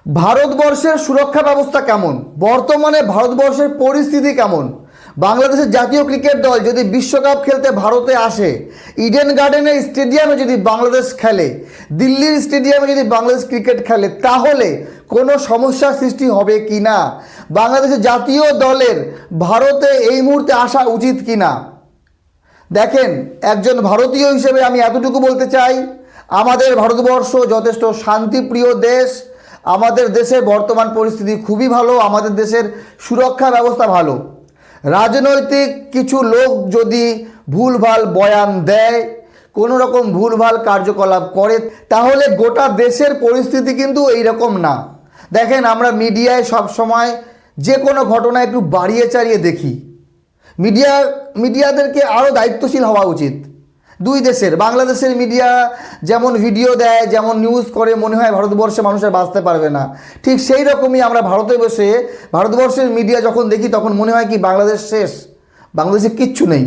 ভারতবর্ষের সুরক্ষা ব্যবস্থা কেমন, বর্তমানে ভারতবর্ষের পরিস্থিতি কেমন? বাংলাদেশের জাতীয় ক্রিকেট দল যদি বিশ্বকাপ খেলতে ভারতে আসে, ইডেন গার্ডেনের স্টেডিয়ামে যদি বাংলাদেশ খেলে, দিল্লির স্টেডিয়ামে যদি বাংলাদেশ ক্রিকেট খেলে, তাহলে কোনো সমস্যার সৃষ্টি হবে কি না? বাংলাদেশের জাতীয় দলের ভারতে এই মুহূর্তে আসা উচিত কি না? দেখেন, একজন ভারতীয় হিসেবে আমি এতটুকু বলতে চাই, আমাদের ভারতবর্ষ যথেষ্ট শান্তিপ্রিয় দেশ। আমাদের দেশের বর্তমান পরিস্থিতি খুবই ভালো, আমাদের দেশের সুরক্ষা ব্যবস্থা ভালো। রাজনৈতিক কিছু লোক যদি ভুলভাল বয়ান দেয়, কোনো রকম ভুলভাল কার্যকলাপ করে, তাহলে গোটা দেশের পরিস্থিতি কিন্তু এইরকম না। দেখেন, আমরা মিডিয়ায় সব সময় যে কোনো ঘটনা একটু বাড়িয়ে চাড়িয়ে দেখি। মিডিয়াদেরকে আরও দায়িত্বশীল হওয়া উচিত। দুই দেশের, বাংলাদেশের মিডিয়া যেমন ভিডিও দেয়, যেমন নিউজ করে, মনে হয় ভারতবর্ষে মানুষের বাঁচতে পারবে না। ঠিক সেই রকমই আমরা ভারতে বসে ভারতবর্ষের মিডিয়া যখন দেখি, তখন মনে হয় কি বাংলাদেশ শেষ, বাংলাদেশে কিচ্ছু নেই।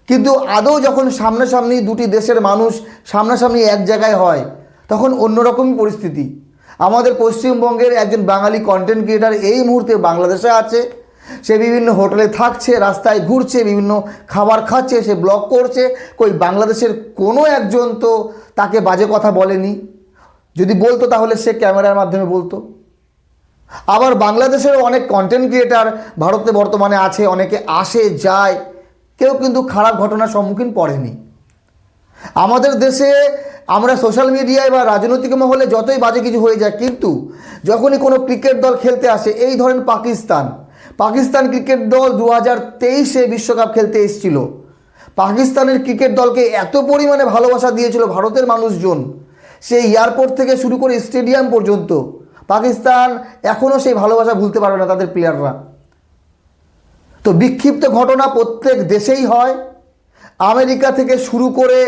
কিন্তু আদৌ যখন সামনাসামনি দুটি দেশের মানুষ সামনাসামনি এক জায়গায় হয়, তখন অন্যরকমই পরিস্থিতি। আমাদের পশ্চিমবঙ্গের একজন বাঙালি কন্টেন্ট ক্রিয়েটার এই মুহূর্তে বাংলাদেশে আছে। সে বিভিন্ন হোটেলে থাকছে, রাস্তায় ঘুরছে, বিভিন্ন খাবার খাচ্ছে, সে ব্লগ করছে। কই বাংলাদেশের কোনো একজন তো তাকে বাজে কথা বলেনি। যদি বলতো তাহলে সে ক্যামেরার মাধ্যমে বলতো। আবার বাংলাদেশেরও অনেক কন্টেন্ট ক্রিয়েটার ভারতে বর্তমানে আছে, অনেকে আসে যায়, কেউ কিন্তু খারাপ ঘটনার সম্মুখীন পড়েনি। আমাদের দেশে আমরা সোশ্যাল মিডিয়ায় বা রাজনৈতিক মহলে যতই বাজে কিছু হয়ে যায়, কিন্তু যখনই কোনো ক্রিকেট দল খেলতে আসে, এই ধরেন পাকিস্তান ক্রিকেট দল 2023-এ বিশ্বকাপ খেলতে এসেছিল। পাকিস্তানের ক্রিকেট দলকে এত পরিমাণে ভালোবাসা দিয়েছিল ভারতের মানুষজন, সেই এয়ারপোর্ট থেকে শুরু করে স্টেডিয়াম পর্যন্ত। পাকিস্তান এখনও সেই ভালোবাসা ভুলতে পারবে না তাদের প্লেয়াররা। তো বিক্ষিপ্ত ঘটনা প্রত্যেক দেশেই হয়। আমেরিকা থেকে শুরু করে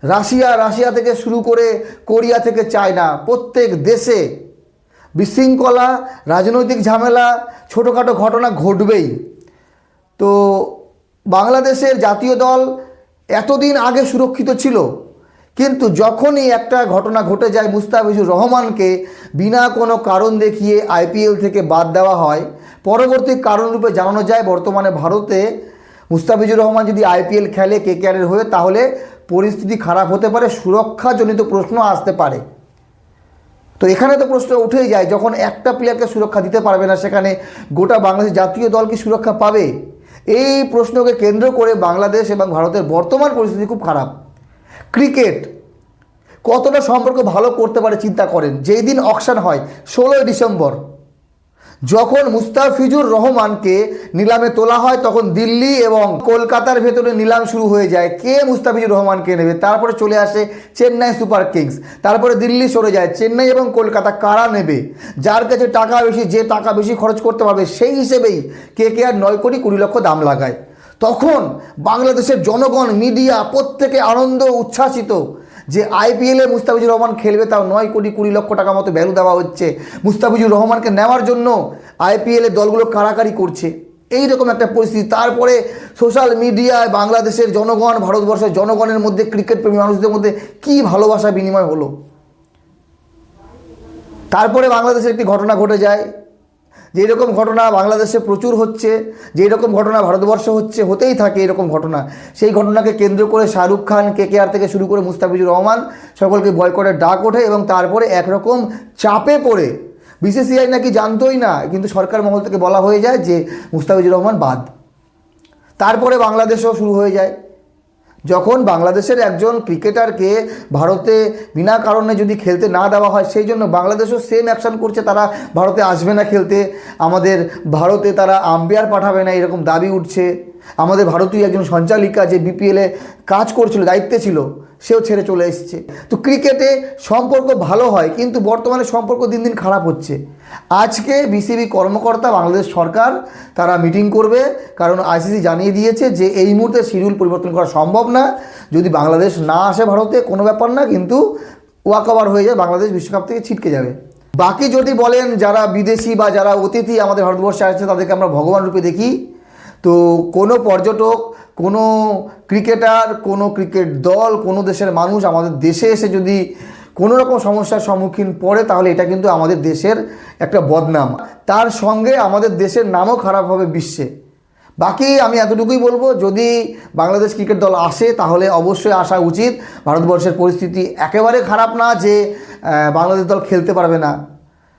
রাশিয়া থেকে শুরু করে কোরিয়া থেকে চায়না, প্রত্যেক দেশে বিশৃঙ্খলা, রাজনৈতিক ঝামেলা, ছোটোখাটো ঘটনা ঘটবেই। তো বাংলাদেশের জাতীয় দল এতদিন আগে সুরক্ষিত ছিল, কিন্তু যখনই একটা ঘটনা ঘটে যায়, মুস্তাফিজুর রহমানকে বিনা কোনো কারণ দেখিয়ে আইপিএল থেকে বাদ দেওয়া হয়, পরবর্তী কারণরূপে জানানো যায় বর্তমানে ভারতে মুস্তাফিজুর রহমান যদি আইপিএল খেলে কেকেআরের হয়ে, তাহলে পরিস্থিতি খারাপ হতে পারে, সুরক্ষাজনিত প্রশ্ন আসতে পারে। তো এখানে তো প্রশ্ন উঠেই যায়, যখন একটা প্লেয়ারকে সুরক্ষা দিতে পারবে না, সেখানে গোটা বাংলাদেশ জাতীয় দল কি সুরক্ষা পাবে? এই প্রশ্নকে কেন্দ্র করে বাংলাদেশ এবং ভারতের বর্তমান পরিস্থিতি খুব খারাপ। ক্রিকেট কতটা সম্পর্ক ভালো করতে পারে চিন্তা করেন। যেই দিন অকশন হয় 16ই ডিসেম্বর, যখন মুস্তাফিজুর রহমানকে নিলামে তোলা হয়, তখন দিল্লি এবং কলকাতার ভেতরে নিলাম শুরু হয়ে যায়, কে মুস্তাফিজুর রহমানকে নেবে। তারপরে চলে আসে চেন্নাই সুপার কিংস, তারপরে দিল্লি সরে যায়, চেন্নাই এবং কলকাতা কারা নেবে? যার কাছে টাকা বেশি, যে টাকা বেশি খরচ করতে পারবে, সেই হিসেবেই কেকেআর 9 কোটি 20 লক্ষ দাম লাগায়। তখন বাংলাদেশের জনগণ, মিডিয়া প্রত্যেকে আনন্দ উচ্ছ্বাসিত যে আইপিএলে মুস্তাফিজুর রহমান খেলবে, তাও 9 কোটি 20 লক্ষ টাকা মতো ভ্যালু দেওয়া হচ্ছে। মুস্তাফিজুর রহমানকে নেওয়ার জন্য আইপিএলের দলগুলো কাড়াকাড়ি করছে, এইরকম একটা পরিস্থিতি। তারপরে সোশ্যাল মিডিয়ায় বাংলাদেশের জনগণ, ভারতবর্ষের জনগণের মধ্যে, ক্রিকেট প্রেমী মানুষদের মধ্যে কী ভালোবাসা বিনিময় হলো। তারপরে বাংলাদেশে একটি ঘটনা ঘটে যায়, যে এরকম ঘটনা বাংলাদেশে প্রচুর হচ্ছে, যে এরকম ঘটনা ভারতবর্ষে হচ্ছে, হতেই থাকে এরকম ঘটনা। সেই ঘটনাকে কেন্দ্র করে শাহরুখ খান, কেকেআর থেকে শুরু করে মুস্তাফিজুর রহমান সকলকে বয়কটের ডাক ওঠে, এবং তারপরে একরকম চাপে পড়ে বিসিসিআই নাকি জানতোই না, কিন্তু সরকার মহল থেকে বলা হয়ে যায় যে মুস্তাফিজুর রহমান বাদ। তারপরে বাংলাদেশেও শুরু হয়ে যায়, যখন বাংলাদেশের একজন ক্রিকেটারকে ভারতে বিনা কারণে যদি খেলতে না দেওয়া হয়, সেই জন্য বাংলাদেশও সেম অ্যাকশান করছে, তারা ভারতে আসবে না খেলতে, আমাদের ভারতে তারা আম্পায়ার পাঠাবে না, এরকম দাবি উঠছে। আমাদের ভারতীয় একজন সঞ্চালিকা যে বিপিএলে কাজ করছিল, দায়িত্বে ছিল, সেও ছেড়ে চলে এসছে। তো ক্রিকেটে সম্পর্ক ভালো হয়, কিন্তু বর্তমানে সম্পর্ক দিন দিন খারাপ হচ্ছে। আজকে বিসিবি কর্মকর্তা, বাংলাদেশ সরকার, তারা মিটিং করবে, কারণ আইসিসি জানিয়ে দিয়েছে যে এই মুহূর্তে শিডিউল পরিবর্তন করা সম্ভব না। যদি বাংলাদেশ না আসে ভারতে, কোনো ব্যাপার না, কিন্তু ওয়াক ওভার হয়ে যায়, বাংলাদেশ বিশ্বকাপ থেকে ছিটকে যাবে। বাকি যদি বলেন যারা বিদেশি বা যারা অতিথি আমাদের ভারতবর্ষে আসছে, তাদেরকে আমরা ভগবান রূপে দেখি। তো কোনো পর্যটক, কোনো ক্রিকেটার, কোনো ক্রিকেট দল, কোনো দেশের মানুষ আমাদের দেশে এসে যদি কোনো রকম সমস্যার সম্মুখীন পড়ে তাহলে এটা কিন্তু আমাদের দেশের একটা বদনাম, তার সঙ্গে আমাদের দেশের নামও খারাপ হবে বিশ্বে। বাকি আমি এতটুকুই বলবো, যদি বাংলাদেশ ক্রিকেট দল আসে তাহলে অবশ্যই আসা উচিত। ভারতবর্ষের পরিস্থিতি একেবারে খারাপ না যে বাংলাদেশ দল খেলতে পারবে না,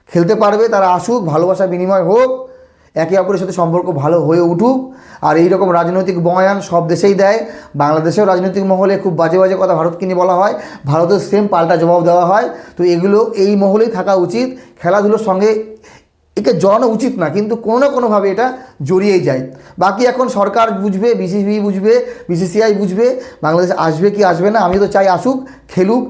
খেলতে পারবে। তারা আসুক, ভালোবাসা বিনিময় হোক, একে অপরের সাথে সম্পর্ক ভালো হয়ে উঠুক। আর এই রকম রাজনৈতিক বয়ান সব দেশেই দেয়, বাংলাদেশেও রাজনৈতিক মহলে খুব বাজে বাজে কথা ভারতকে নিয়ে বলা হয়, ভারতের সেম পাল্টা জবাব দেওয়া হয়। তো এগুলো এই মহলেই থাকা উচিত, খেলাধুলোর সঙ্গে একে জড়ানো উচিত না, কিন্তু কোনো না কোনোভাবে এটা জড়িয়েই যায়। বাকি এখন সরকার বুঝবে, বিসিবি বুঝবে, বিসিসিআই বুঝবে বাংলাদেশ আসবে কি আসবে না। আমি তো চাই আসুক, খেলুক।